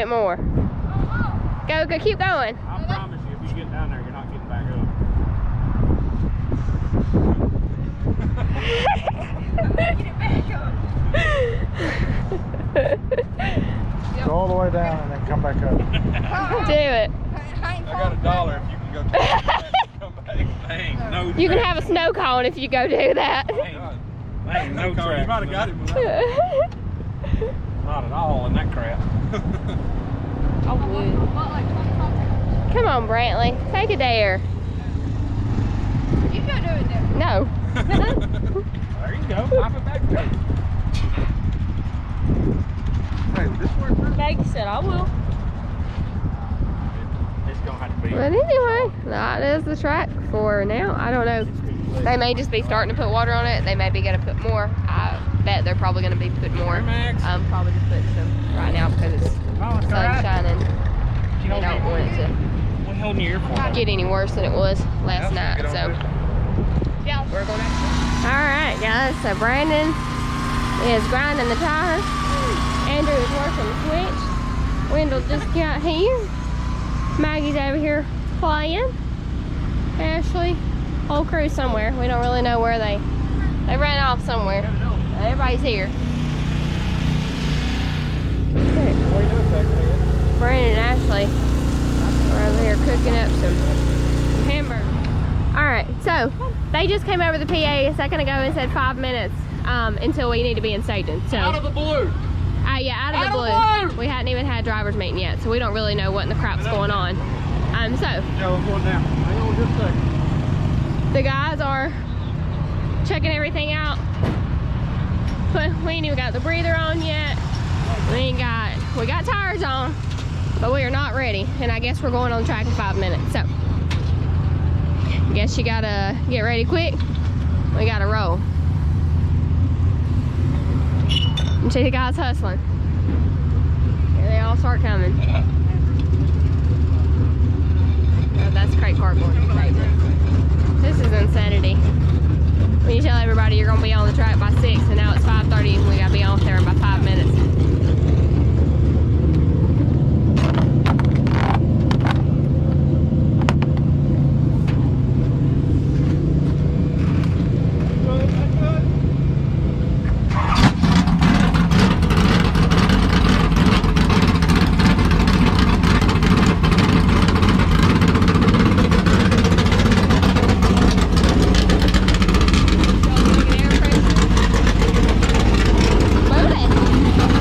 bit more. Go, keep going. I promise you, if you get down there, you're not getting back up. Go all the way down and then come back up. Do it. I got $1 if you can go take it back and come back. Ain't no You can track. have a snow cone if you go do that. Ain't no track. You might have got him with that. Not at all in that crap. I would. Come on, Brantley. Take a dare. You go do it there. No. There you go. Pop it back there. Hey, this work for Maggie said I will. It's gonna have to be. But anyway, that is the track for now. I don't know. They may just be starting to put water on it. They may be going to put more. I bet they're probably going to be putting more. Probably just putting some right now because it's sun shining. They don't want it to What holding your ear for? get any worse than it was last night. So yeah, we're going to. All right, guys. So Brandon is grinding the tires. Andrew is working the switch. Wendell just got his. Maggie's over here playing. Ashley, whole crew somewhere. We don't really know where they ran off somewhere. Everybody's here. Brandon and Ashley are over here cooking up some hamburgers. All right, so they just came over the PA a second ago and said 5 minutes until we need to be in staging. So out of the blue. yeah, out of the blue. We hadn't even had driver's meeting yet, so we don't really know what in the crap's going on. So Joe, I'm going down. Hang on just a second. the guys are checking everything out. But we ain't even got the breather on yet. We got tires on, but we are not ready. And I guess we're going on the track in 5 minutes. So I guess you gotta get ready quick. We gotta roll. And see the guys hustling. Here they all start coming. Oh, that's crate cardboard. This is insanity. When you tell everybody you're gonna be on the track by 6 and now it's 5:30 and we gotta be on there by 5 minutes. Move it.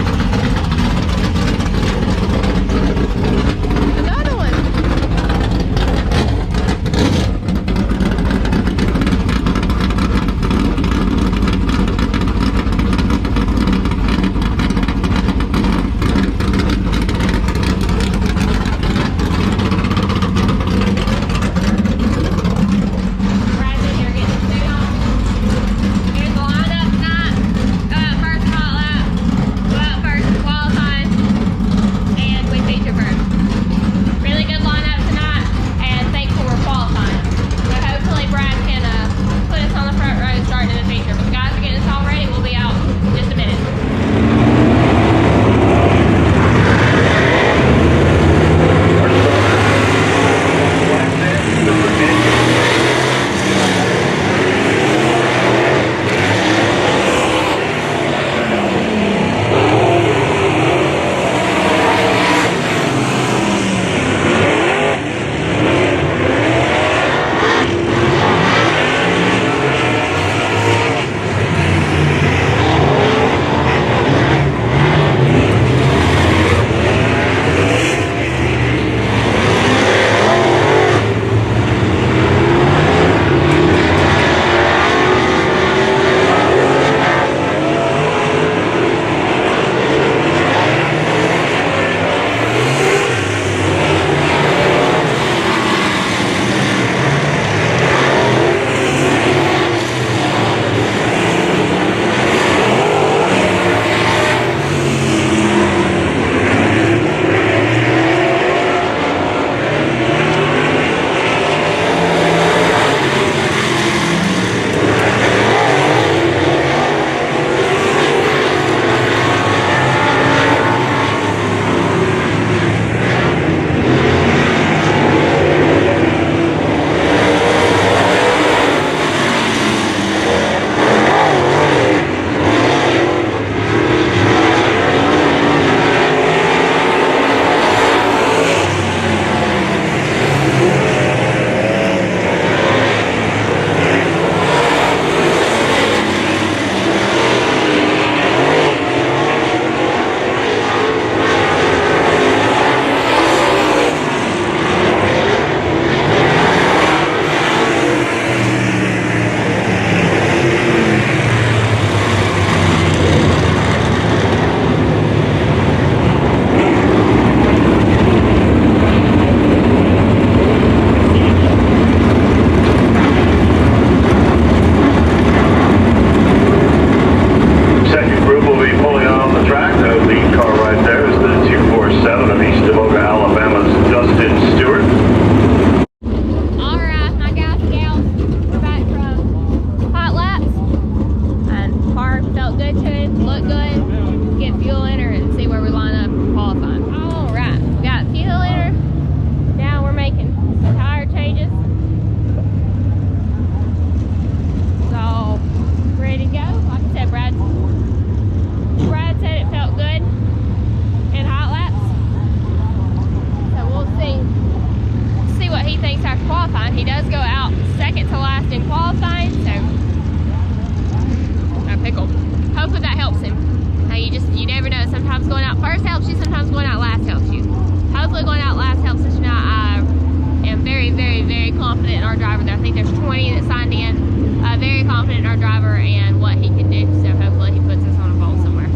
driver and what he can do. So hopefully he puts us on a pole somewhere.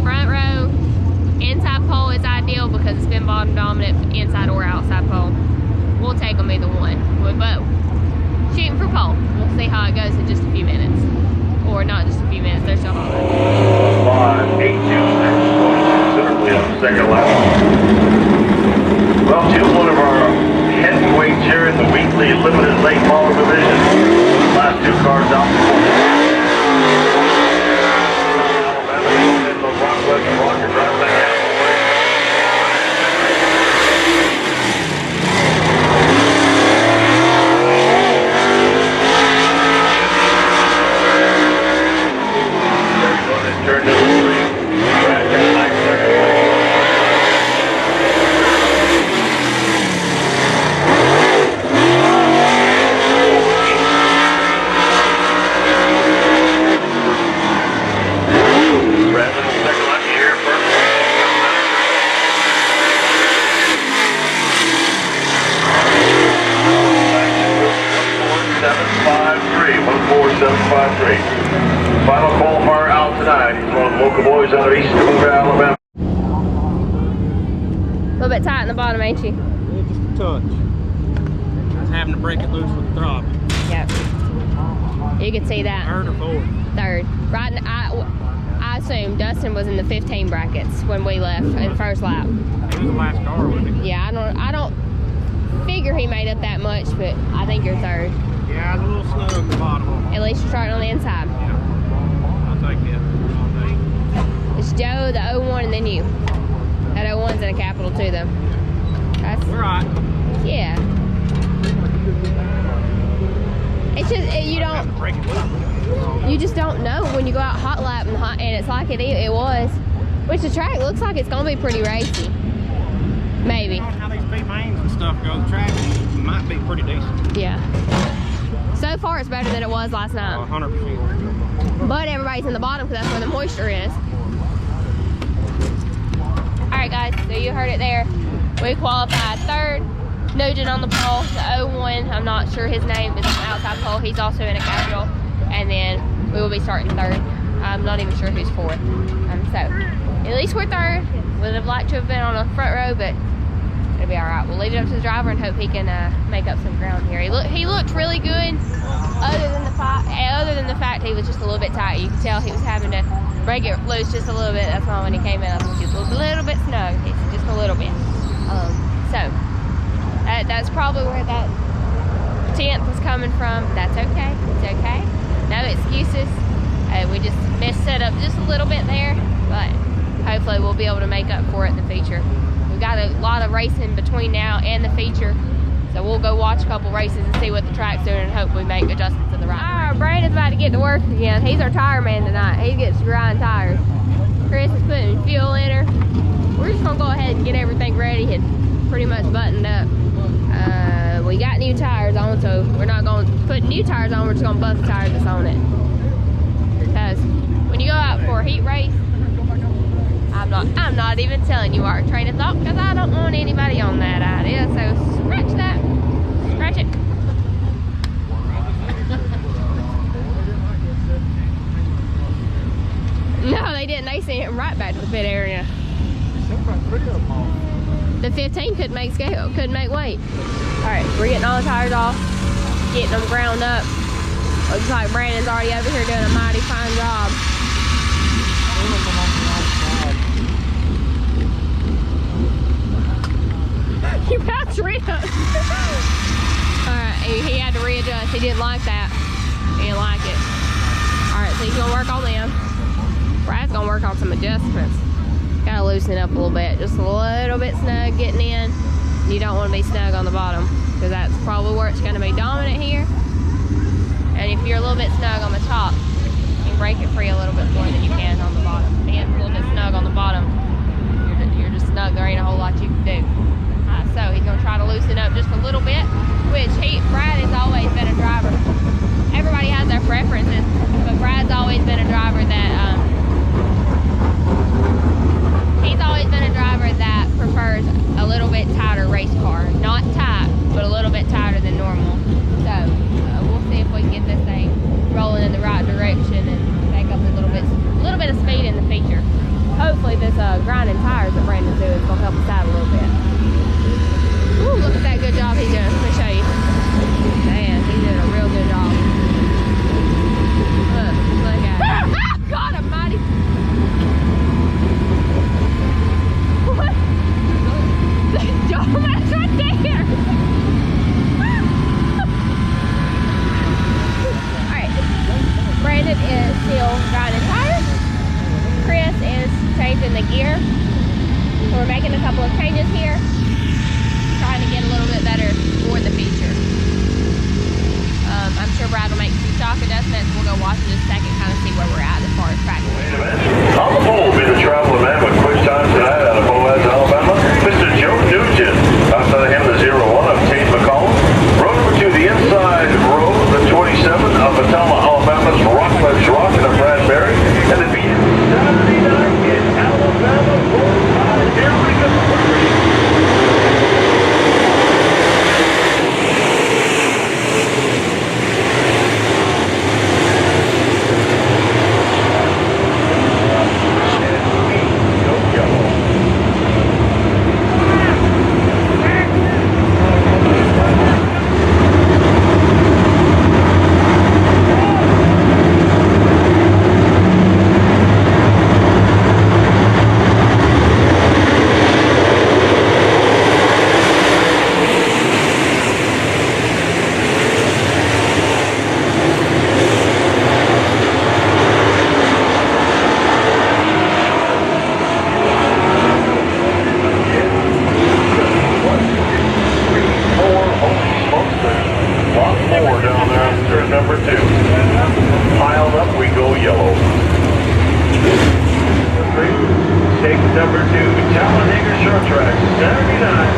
Front row, inside pole is ideal because it's been bottom dominant, inside or outside pole. We'll take them either one. But shooting for pole. We'll see how it goes in just a few minutes. Or not just a few minutes, they're still on. 5-8-2-6, on the second lap. Well, Jim, one of our heavyweights here in the weekly limited late model division. Last two cars out before Alabama in the Rockwest and Rocker drive back out. Turn number 3. Brad got a nice second place. Brad in the second lap here, first. 14753. Final qualifier out tonight. He's one of the local boys out of East Alabama. A little bit tight in the bottom, ain't you? Yeah, just a touch. I was having to break it loose with the throb. Yep. You can see that. Third or fourth? Third. Right. I assume Dustin was in the 15 brackets when we left in the first lap. He was the last car, wasn't he? Yeah, I don't figure he made up that much, but I think you're third. Yeah, I was a little snug at the bottom. At least you're starting on the inside. Yeah. I'll take it all day. It's Joe, the 01, and then you. That 01's in a capital too, though. That's, We're all right. yeah. It's just, you don't, Break it loose. you just don't know when you go out hot lap and it's like it was. Which the track looks like it's going to be pretty racy. Maybe. I don't know how these speed mains and stuff go. The track might be pretty decent. Yeah. So far, it's better than it was last night. 100%. But everybody's in the bottom because that's where the moisture is. Alright guys, so you heard it there. We qualified third. Nugent on the pole, the 01, I'm not sure his name, is an outside pole. He's also in a capital. And then we will be starting third. I'm not even sure who's fourth. So, at least we're third. Would have liked to have been on the front row, but it'll be alright. We'll leave it up to the driver and hope he can make up some ground here. He looked really good, other than the fact he was just a little bit tight. You could tell he was having to break it loose just a little bit. That's why when he came in, I was just a little bit snug. Just a little bit. So that's probably where that 10th was coming from. That's okay. It's okay. No excuses. We just messed it up just a little bit there, but hopefully we'll be able to make up for it in the feature. We've got a lot of racing between now and the feature, so we'll go watch a couple races and see what the track's doing and hope we make adjustments in the right direction. Brandon's about to get to work again. He's our tire man tonight. He gets to grind tires. Chris is putting fuel in her. We're just gonna go ahead and get everything ready and pretty much buttoned up. We got new tires on, so we're not gonna put new tires on, we're just gonna bust the tires that's on it. Because when you go out for a heat race, I'm not even telling you our train of thought because I don't want anybody on that idea. So scratch that. Scratch it. No, they didn't. They sent him right back to the pit area. The 15 couldn't make scale, couldn't make weight. Alright, we're getting all the tires off, getting them ground up. Looks like Brandon's already over here doing a mighty fine job. You about to readjust. Alright, he had to readjust. He didn't like that. He didn't like it. Alright, so he's gonna work on them. Brad's gonna work on some adjustments. Gotta loosen it up a little bit. Just a little bit snug getting in. You don't want to be snug on the bottom because that's probably where it's gonna be dominant here. And if you're a little bit snug on the top, you can break it free a little bit more than you can on the bottom. And a little bit snug on the bottom, you're just snug. There ain't a whole lot you can do. So he's gonna try to loosen up just a little bit, which Brad has always been a driver. Everybody has their preferences, but Brad's always been a driver that he's always been a driver that prefers a little bit tighter race car. Not tight, but a little bit tighter than normal. So we'll see if we can get this thing rolling in the right grinding tires that Brandon's doing is going to help us out a little bit. Ooh, look at that good job he's doing. Let me show you. Man, he's doing a real good job. Look at it. God almighty. What? The dumbass right there. Alright. Brandon is still grinding tires. Chris is changing the gear. So we're making a couple of changes here. Trying to get a little bit better for the feature. I'm sure Brad will make some shock adjustments. We'll go watch in just a second, kind of see where we're at as far as track. On the pole will be the traveling man with quick time tonight out of Boaz, Alabama, Mr. Joe Nugent. Outside of him, the 01 of Tate McCollum. Row number 2, the inside row, the 27 of Batama, Alabama's Rockledge Rock and a Bradbury. And the beat Saturday night in Alabama. Here we go. Take number 2, Talladega Short Track, Saturday night.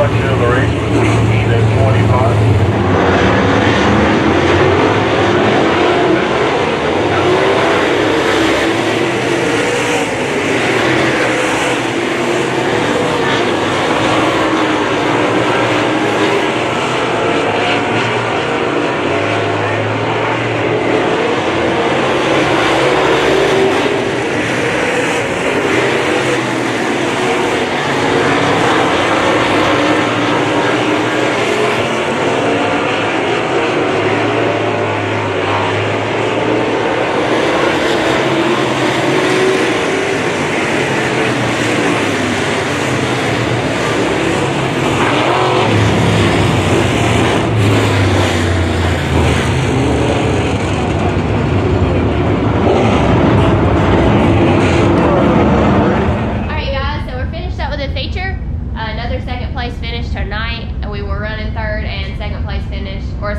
reflection of the race at 25.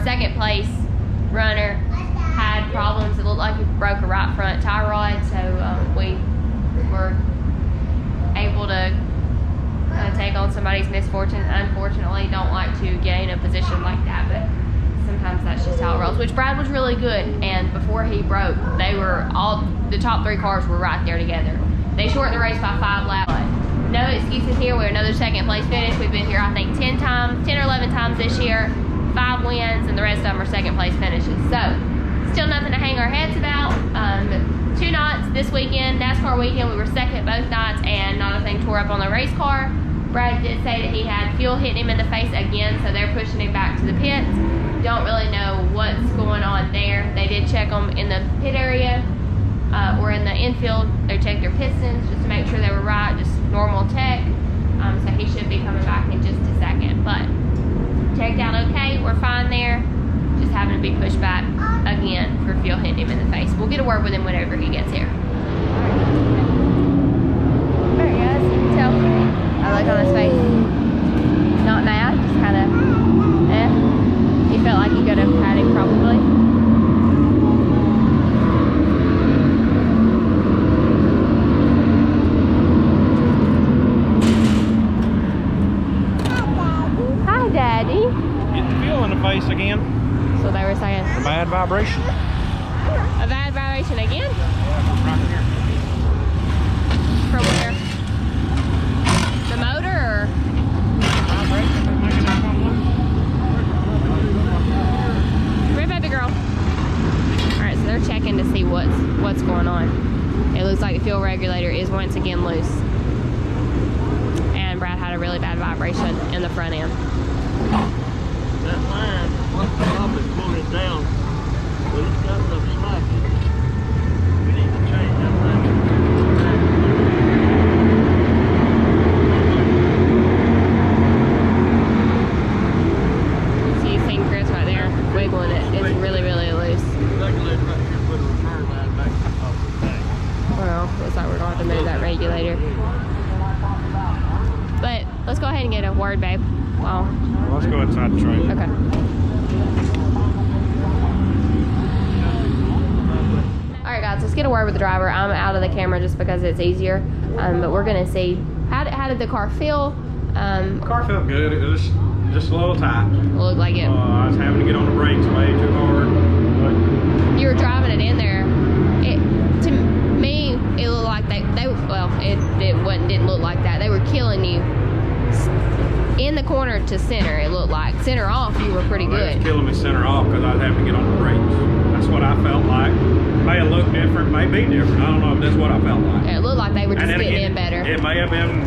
Second place runner had problems. It looked like he broke a right front tie rod, so we were able to take on somebody's misfortune. Unfortunately, don't like to get in a position like that, but sometimes that's just how it rolls. Which Brad was really good, and before he broke, they were all, the top 3 cars were right there together. They shortened the race by 5 laps. No excuses here. We're another second place finish. We've been here, I think, 10 or 11 times this year. 5 wins, and the rest of them are second place finishes. So, still nothing to hang our heads about. 2 nights this weekend, NASCAR weekend, we were second both nights, and not a thing tore up on the race car. Brad did say that he had fuel hitting him in the face again, so they're pushing him back to the pits. Don't really know what's going on there. They did check them in the pit area or in the infield. They checked their pistons just to make sure they were right, just normal tech. So he should be coming back in just a second. But checked out okay, we're fine there. Just having to be pushed back again for fuel hitting him in the face. We'll get a word with him whenever he gets here. There he is, you can tell. I look on his face. Not mad, just kind of, He felt like he could have had him probably. Face again. So they were saying a bad vibration. A bad vibration again? Yeah, right here. From where? The motor or? Come here, baby girl. Alright, so they're checking to see what's going on. It looks like the fuel regulator is once again loose. And Brad had a really bad vibration in the front end. That line, once the top is pulling down, but it's got some slack in it. We need to change that line. So you see Chris right there wiggling it. It's really, really loose. Regulator right here, put a return line back to the top of the tank. Well, looks like we're going to have to move that regulator. But let's go ahead and get a word, babe. Well, let's go inside the trailer. Okay. Alright guys, let's get a word with the driver. I'm out of the camera just because it's easier. But we're going to see, how did the car feel? The car felt good. It was just a little tight. Looked like it. I was having to get on the brakes way too hard. But you were driving it in there. To me, it looked like it didn't look like that. They were killing you. In the corner to center, it looked like. Center off, you were pretty good. It was killing me center off because I was having to get on the brakes. That's what I felt like. May have looked different, may be different. I don't know, but that's what I felt like. Yeah, it looked like they were just getting in better. It may have been,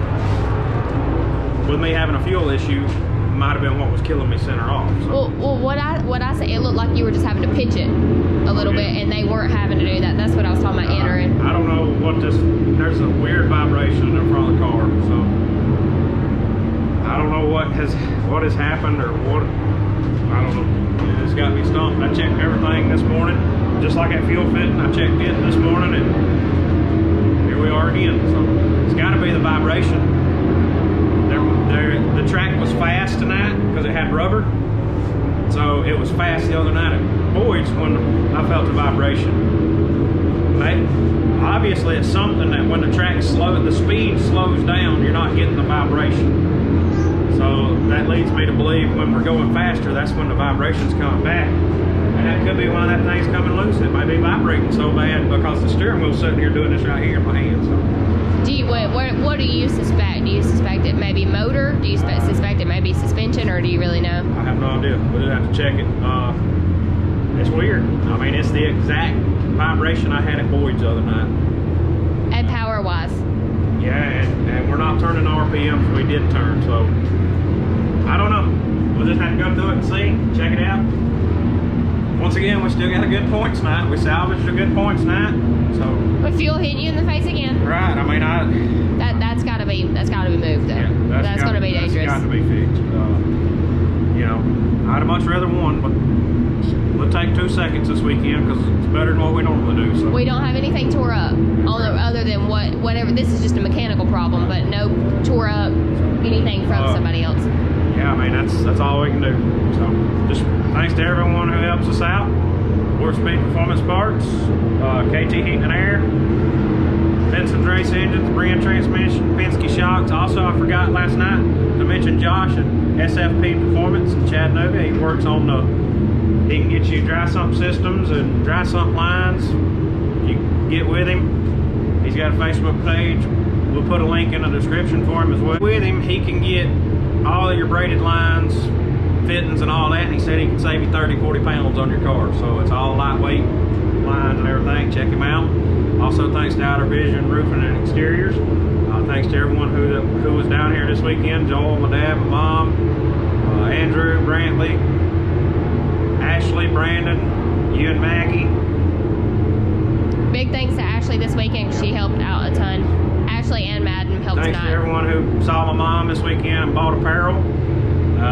with me having a fuel issue, might have been what was killing me center off. So. Well, what I say, it looked like you were just having to pitch it a little bit, and they weren't having to do that. That's what I was talking about entering. I don't know what there's a weird vibration in front of the car, so. I don't know what has happened or what, I don't know. It's got me stumped. I checked everything this morning, just like that fuel fitting. I checked it this morning, and here we are again. So it's got to be the vibration. The track was fast tonight because it had rubber. So it was fast the other night at Boaz when I felt the vibration. Obviously it's something that when the track's slow, the speed slows down, you're not getting the vibration. So that leads me to believe when we're going faster, that's when the vibration's coming back. And that could be why that thing's coming loose. It may be vibrating so bad because the steering wheel's sitting here doing this right here in my hand. So. Do you, what do you suspect? Do you suspect it may be motor? Do you suspect it may be suspension, or do you really know? I have no idea. We'll have to check it. It's weird. I mean, it's the exact vibration I had at Boyd's the other night. And power-wise? Yeah, and we're not turning RPMs. We did turn, so I don't know. We'll just have to go through it and see, check it out. Once again, we still got a good points night. We salvaged a good points night. So. With fuel hitting you in the face again. Right. I mean, that's gotta be moved though. Yeah, that's gonna be dangerous. That's got to be fixed. You know, I'd have much rather won, but we'll take 2 seconds this weekend because it's better than what we normally do. So. We don't have anything tore up, other than whatever. This is just a mechanical problem, but no tore up anything from somebody else. Yeah, I mean that's all we can do. So just thanks to everyone who helps us out. Warp Speed Performance Parts, KT Heating and Air, Vinson's Race Engines, Brand Transmission, Penske Shocks. Also, I forgot last night to mention Josh at SFP Performance in Chattanooga. He works on he can get you dry sump systems and dry sump lines. You can get with him. He's got a Facebook page. We'll put a link in the description for him as well. With him, he can get all of your braided lines, fittings and all that, and he said he can save you 30-40 pounds on your car. So it's all lightweight lines and everything. Check him out. Also, thanks to Outer Vision Roofing and Exteriors. Thanks to everyone who was down here this weekend. Joel, my dad, my mom, Andrew, Brantley, Ashley, Brandon, you and Maggie. Big thanks to Ashley this weekend. She helped out a ton. Ashley and Madden helped tonight. Thanks to everyone who saw my mom this weekend and bought apparel.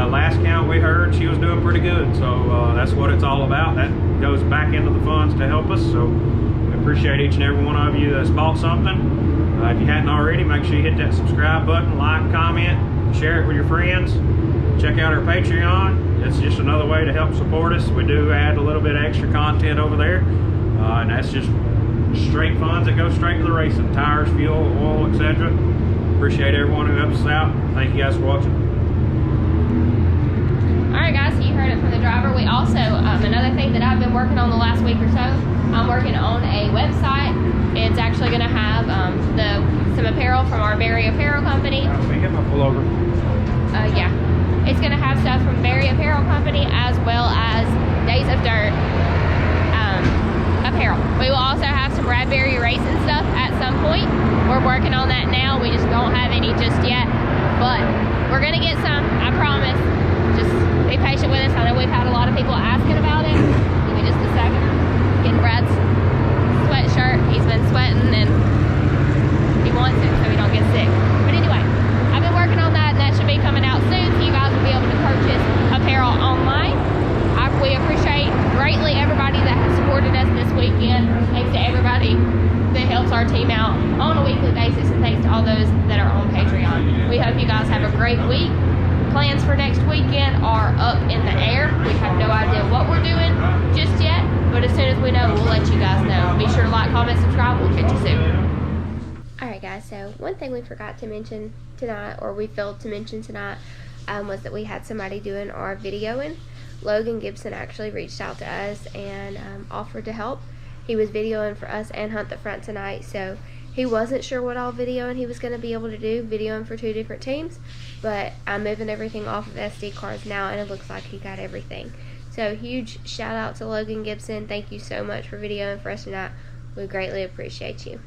Last count we heard, she was doing pretty good. So that's what it's all about. That goes back into the funds to help us. So we appreciate each and every one of you that's bought something. If you hadn't already, make sure you hit that subscribe button, like, comment, share it with your friends. Check out our Patreon. It's just another way to help support us. We do add a little bit of extra content over there. And that's just straight funds that go straight to the racing. Tires, fuel, oil, etc. Appreciate everyone who helps us out. Thank you guys for watching. Alright guys, so you heard it from the driver. We also, another thing that I've been working on the last week or so, I'm working on a website. It's actually going to have some apparel from our Berry Apparel Company. Let me get my pullover. Yeah. It's going to have stuff from Berry Apparel Company as well as Days of Dirt apparel. We will also have some Bradbury racing stuff at some point. We're working on that now. We just don't have any just yet. But we're going to get some, I promise. Just be patient with us. I know we've had a lot of people asking about it. Give me just a second. Getting Brad's sweatshirt. He's been sweating and he wants it so he don't get sick. But anyway, I've been working on that and that should be coming out soon so you guys will be able to purchase apparel online. We appreciate greatly everybody that has supported us this weekend. Thanks to everybody that helps our team out on a weekly basis, and thanks to all those that are on Patreon. We hope you guys have a great week. Plans for next weekend are up in the air. We have no idea what we're doing just yet, but as soon as we know, we'll let you guys know. Be sure to like, comment, subscribe. We'll catch you soon. Alright guys, so one thing we forgot to mention tonight, or we failed to mention tonight, was that we had somebody doing our videoing. Logan Gibson actually reached out to us and offered to help. He was videoing for us and Hunt the Front tonight, so he wasn't sure what all videoing he was going to be able to do, videoing for 2 different teams, but I'm moving everything off of SD cards now and it looks like he got everything. So huge shout out to Logan Gibson. Thank you so much for videoing for us tonight. We greatly appreciate you.